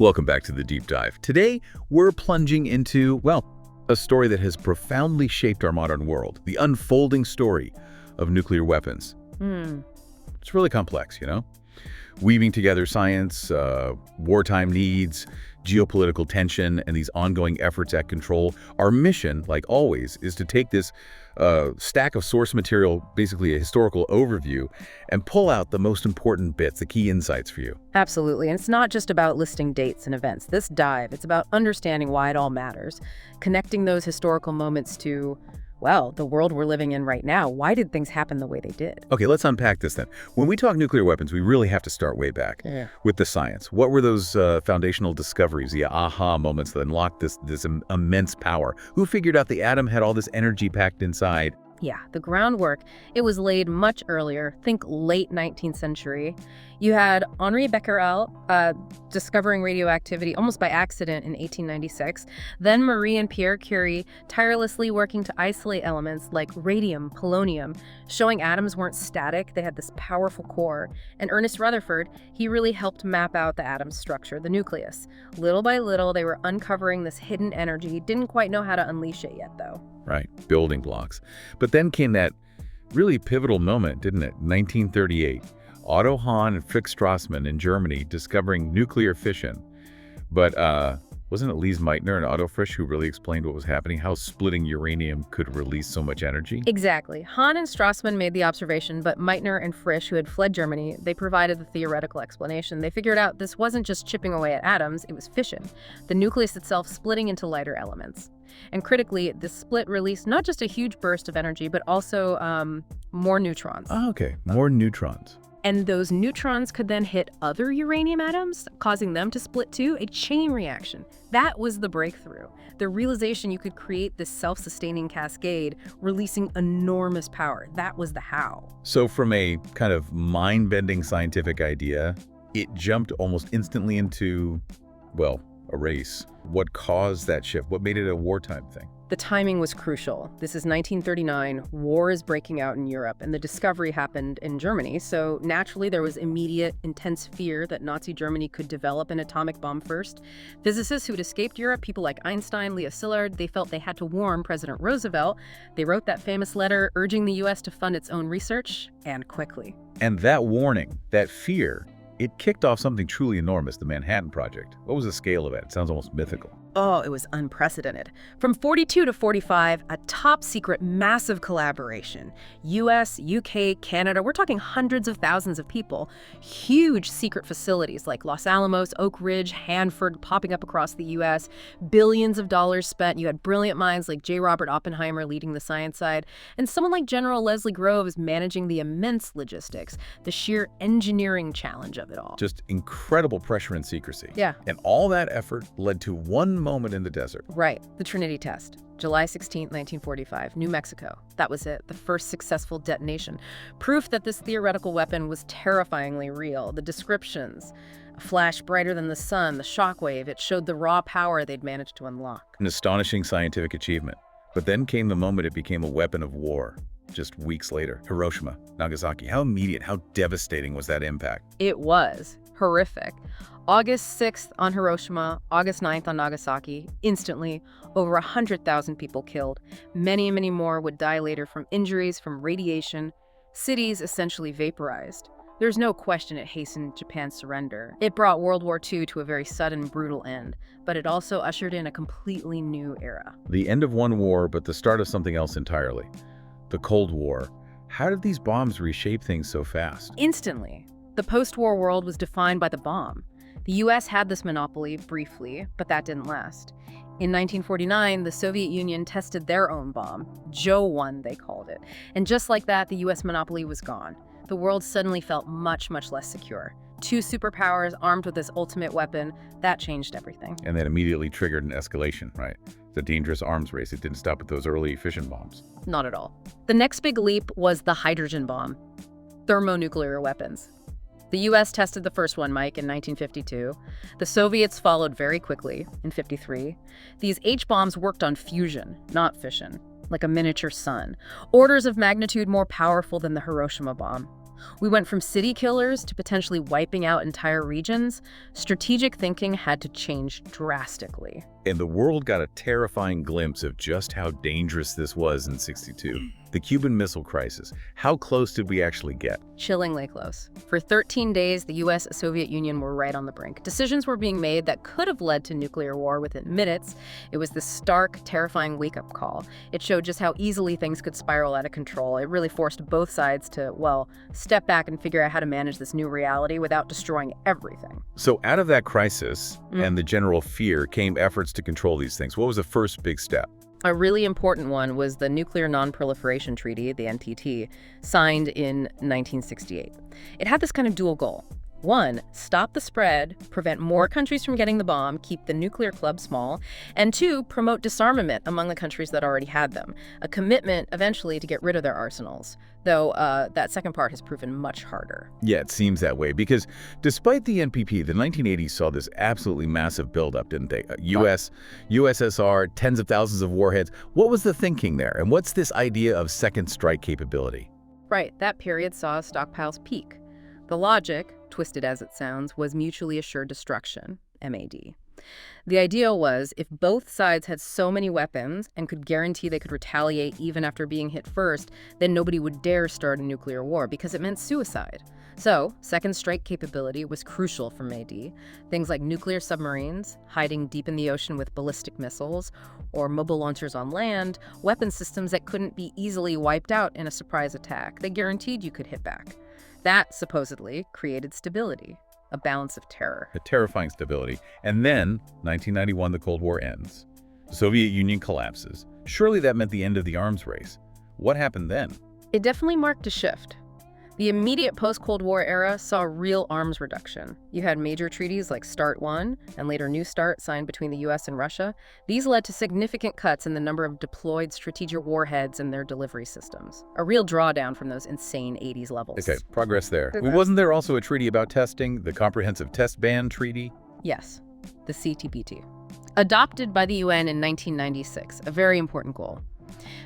Welcome back to the Deep Dive. Today, we're plunging into, well, a story that has profoundly shaped our modern world, the unfolding story of nuclear weapons. It's really complex, weaving together science, wartime needs, geopolitical tension, and these ongoing efforts at control. Our mission, like always, is to take this stack of source material, basically a historical overview, and pull out the most important bits, the key insights for you. Absolutely. And it's not just about listing dates and events. This dive, it's about understanding why it all matters, connecting those historical moments to, well, the world we're living in right now. Why did things happen the way they did? Okay, let's unpack this then. When we talk nuclear weapons, we really have to start way back with the science. What were those foundational discoveries, the aha moments that unlocked this immense power? Who figured out the atom had all this energy packed inside? Yeah, the groundwork, it was laid much earlier, think late 19th century. You had Henri Becquerel discovering radioactivity almost by accident in 1896. Then Marie and Pierre Curie tirelessly working to isolate elements like radium, polonium, showing atoms weren't static, they had this powerful core. And Ernest Rutherford, he really helped map out the atom's structure, the nucleus. Little by little, they were uncovering this hidden energy, didn't quite know how to unleash it yet, though. Right, building blocks. But then came that really pivotal moment, didn't it? 1938. Otto Hahn and Fritz Strassmann in Germany discovering nuclear fission. But wasn't it Lise Meitner and Otto Frisch who really explained what was happening, how splitting uranium could release so much energy? Exactly. Hahn and Strassmann made the observation, but Meitner and Frisch, who had fled Germany, they provided the theoretical explanation. They figured out this wasn't just chipping away at atoms, it was fission, the nucleus itself splitting into lighter elements. And critically, this split released not just a huge burst of energy, but also more neutrons. Oh, okay, more neutrons. And those neutrons could then hit other uranium atoms, causing them to split too, a chain reaction. That was the breakthrough. The realization you could create this self-sustaining cascade, releasing enormous power. That was the how. So from a kind of mind-bending scientific idea, it jumped almost instantly into, well, a race. What caused that shift? What made it a wartime thing? The timing was crucial. This is 1939, war is breaking out in Europe, and the discovery happened in Germany, so naturally there was immediate, intense fear that Nazi Germany could develop an atomic bomb first. Physicists who had escaped Europe, people like Einstein, Leo Szilard, they felt they had to warn President Roosevelt. They wrote that famous letter urging the U.S. to fund its own research, and quickly. And that warning, that fear, it kicked off something truly enormous, the Manhattan Project. What was the scale of it? It sounds almost mythical. Oh, it was unprecedented. From 42 to 45, a top-secret, massive collaboration. US, UK, Canada, we're talking hundreds of thousands of people. Huge secret facilities like Los Alamos, Oak Ridge, Hanford popping up across the US. Billions of dollars spent. You had brilliant minds like J. Robert Oppenheimer leading the science side, and someone like General Leslie Groves managing the immense logistics, the sheer engineering challenge of it all. Just incredible pressure and secrecy. Yeah. And all that effort led to one moment in the desert. Right. The Trinity test. July 16, 1945, New Mexico. That was it. The first successful detonation. Proof that this theoretical weapon was terrifyingly real. The descriptions. A flash brighter than the sun, the shockwave. It showed the raw power they'd managed to unlock. An astonishing scientific achievement. But then came the moment it became a weapon of war. Just weeks later, Hiroshima, Nagasaki. How immediate, how devastating was that impact? It was horrific. August 6th on Hiroshima, August 9th on Nagasaki. Instantly, over 100,000 people killed. Many, many more would die later from injuries, from radiation. Cities essentially vaporized. There's no question it hastened Japan's surrender. It brought World War II to a very sudden, brutal end, but it also ushered in a completely new era. The end of one war, but the start of something else entirely. The Cold War. How did these bombs reshape things so fast? Instantly. The post-war world was defined by the bomb. The US had this monopoly briefly, but that didn't last. In 1949, the Soviet Union tested their own bomb. Joe 1, they called it. And just like that, the US monopoly was gone. The world suddenly felt much, much less secure. Two superpowers armed with this ultimate weapon, that changed everything. And that immediately triggered an escalation, right? The dangerous arms race. It didn't stop at those early fission bombs. Not at all. The next big leap was the hydrogen bomb. Thermonuclear weapons. The US tested the first one, Mike, in 1952. The Soviets followed very quickly in 1953. These H-bombs worked on fusion, not fission, like a miniature sun. Orders of magnitude more powerful than the Hiroshima bomb. We went from city killers to potentially wiping out entire regions. Strategic thinking had to change drastically. And the world got a terrifying glimpse of just how dangerous this was in '62. The Cuban Missile Crisis. How close did we actually get? Chillingly close. For 13 days, the US and Soviet Union were right on the brink. Decisions were being made that could have led to nuclear war within minutes. It was this stark, terrifying wake-up call. It showed just how easily things could spiral out of control. It really forced both sides to, well, step back and figure out how to manage this new reality without destroying everything. So out of that crisis and the general fear came efforts to control these things. What was the first big step? A really important one was the Nuclear Non-Proliferation Treaty, the NPT, signed in 1968. It had this kind of dual goal. One, stop the spread, prevent more countries from getting the bomb, keep the nuclear club small, and two, promote disarmament among the countries that already had them, a commitment eventually to get rid of their arsenals, though that second part has proven much harder. Yeah, it seems that way, because despite the NPT, the 1980s saw this absolutely massive buildup, didn't they? USSR, tens of thousands of warheads. What was the thinking there, and what's this idea of second strike capability? Right, that period saw stockpiles peak. The logic, twisted as it sounds, was mutually assured destruction, MAD. The idea was if both sides had so many weapons and could guarantee they could retaliate even after being hit first, then nobody would dare start a nuclear war because it meant suicide. So, second strike capability was crucial for MAD. Things like nuclear submarines, hiding deep in the ocean with ballistic missiles, or mobile launchers on land, weapon systems that couldn't be easily wiped out in a surprise attack. They guaranteed you could hit back. That, supposedly, created stability, a balance of terror. A terrifying stability. And then, 1991, the Cold War ends. The Soviet Union collapses. Surely that meant the end of the arms race. What happened then? It definitely marked a shift. The immediate post-Cold War era saw real arms reduction. You had major treaties like START I and later New START signed between the US and Russia. These led to significant cuts in the number of deployed strategic warheads and their delivery systems. A real drawdown from those insane 80s levels. Okay, progress there. Wasn't there also a treaty about testing, the Comprehensive Test Ban Treaty? Yes, the CTBT. Adopted by the UN in 1996, a very important goal.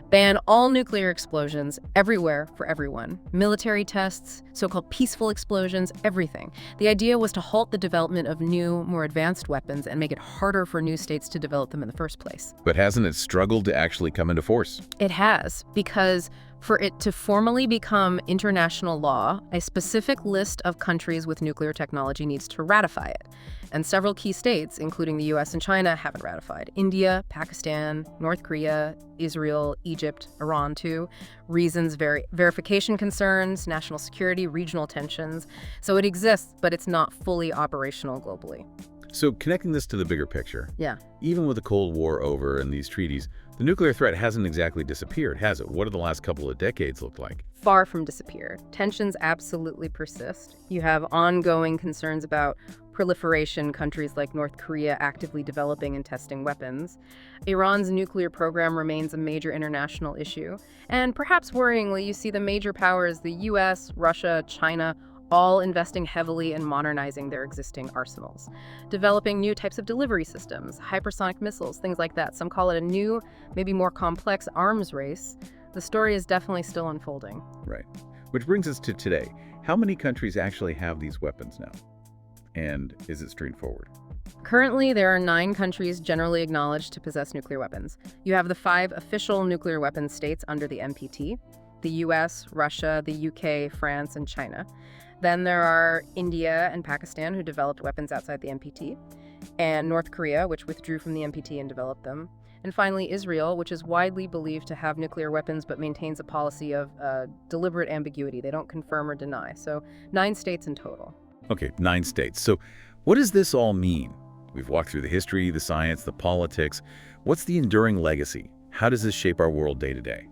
Ban all nuclear explosions everywhere for everyone. Military tests, so-called peaceful explosions, everything. The idea was to halt the development of new, more advanced weapons and make it harder for new states to develop them in the first place. But hasn't it struggled to actually come into force? It has, because for it to formally become international law, a specific list of countries with nuclear technology needs to ratify it. And several key states, including the US and China, haven't ratified. India, Pakistan, North Korea, Israel, Egypt, Iran too. Reasons: verification concerns, national security, regional tensions. So it exists, but it's not fully operational globally. So connecting this to the bigger picture. Yeah. Even with the Cold War over and these treaties, the nuclear threat hasn't exactly disappeared, has it? What do the last couple of decades look like? Far from disappeared. Tensions absolutely persist. You have ongoing concerns about proliferation, countries like North Korea actively developing and testing weapons. Iran's nuclear program remains a major international issue. And perhaps worryingly, you see the major powers, the US, Russia, China, all investing heavily in modernizing their existing arsenals, developing new types of delivery systems, hypersonic missiles, things like that. Some call it a new, maybe more complex arms race. The story is definitely still unfolding. Right. Which brings us to today. How many countries actually have these weapons now? And is it straightforward? Currently, there are 9 countries generally acknowledged to possess nuclear weapons. You have the 5 official nuclear weapons states under the NPT: the US, Russia, the UK, France, and China. Then there are India and Pakistan, who developed weapons outside the NPT, and North Korea, which withdrew from the NPT and developed them. And finally, Israel, which is widely believed to have nuclear weapons but maintains a policy of deliberate ambiguity. They don't confirm or deny. So 9 states in total. Okay, 9 states. So what does this all mean? We've walked through the history, the science, the politics. What's the enduring legacy? How does this shape our world day to day?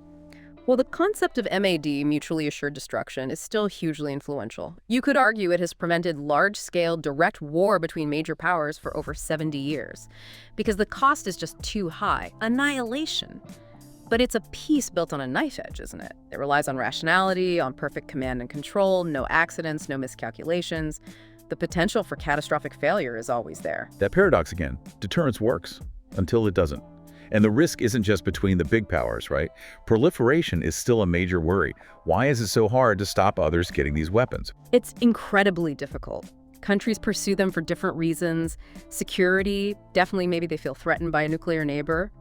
Well, the concept of MAD, mutually assured destruction, is still hugely influential. You could argue it has prevented large-scale direct war between major powers for over 70 years, because the cost is just too high. Annihilation. But it's a peace built on a knife edge, isn't it? It relies on rationality, on perfect command and control, no accidents, no miscalculations. The potential for catastrophic failure is always there. That paradox again. Deterrence works until it doesn't. And the risk isn't just between the big powers, right? Proliferation is still a major worry. Why is it so hard to stop others getting these weapons? It's incredibly difficult. Countries pursue them for different reasons. Security, definitely maybe they feel threatened by a nuclear neighbor.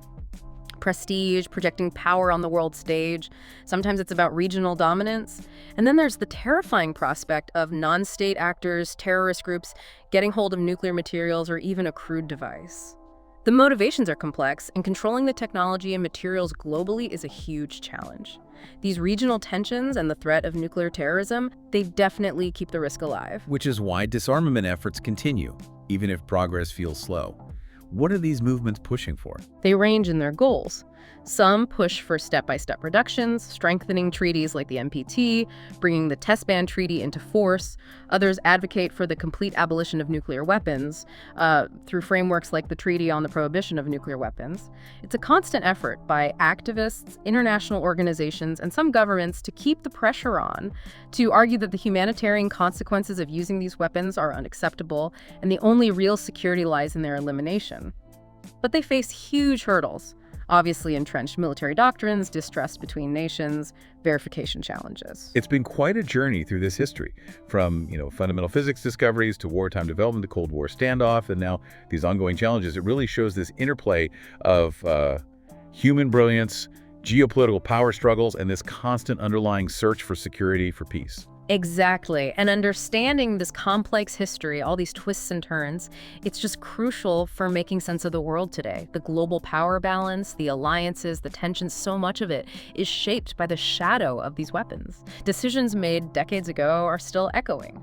Prestige, projecting power on the world stage. Sometimes it's about regional dominance. And then there's the terrifying prospect of non-state actors, terrorist groups, getting hold of nuclear materials or even a crude device. The motivations are complex, and controlling the technology and materials globally is a huge challenge. These regional tensions and the threat of nuclear terrorism, they definitely keep the risk alive. Which is why disarmament efforts continue, even if progress feels slow. What are these movements pushing for? They range in their goals. Some push for step-by-step reductions, strengthening treaties like the NPT, bringing the Test Ban Treaty into force. Others advocate for the complete abolition of nuclear weapons through frameworks like the Treaty on the Prohibition of Nuclear Weapons. It's a constant effort by activists, international organizations, and some governments to keep the pressure on, to argue that the humanitarian consequences of using these weapons are unacceptable, and the only real security lies in their elimination. But they face huge hurdles. Obviously entrenched military doctrines, distrust between nations, verification challenges. It's been quite a journey through this history, from fundamental physics discoveries to wartime development to Cold War standoff, and now these ongoing challenges. It really shows this interplay of human brilliance, geopolitical power struggles, and this constant underlying search for security, for peace. Exactly. And understanding this complex history, all these twists and turns, it's just crucial for making sense of the world today. The global power balance, the alliances, the tensions, so much of it is shaped by the shadow of these weapons. Decisions made decades ago are still echoing.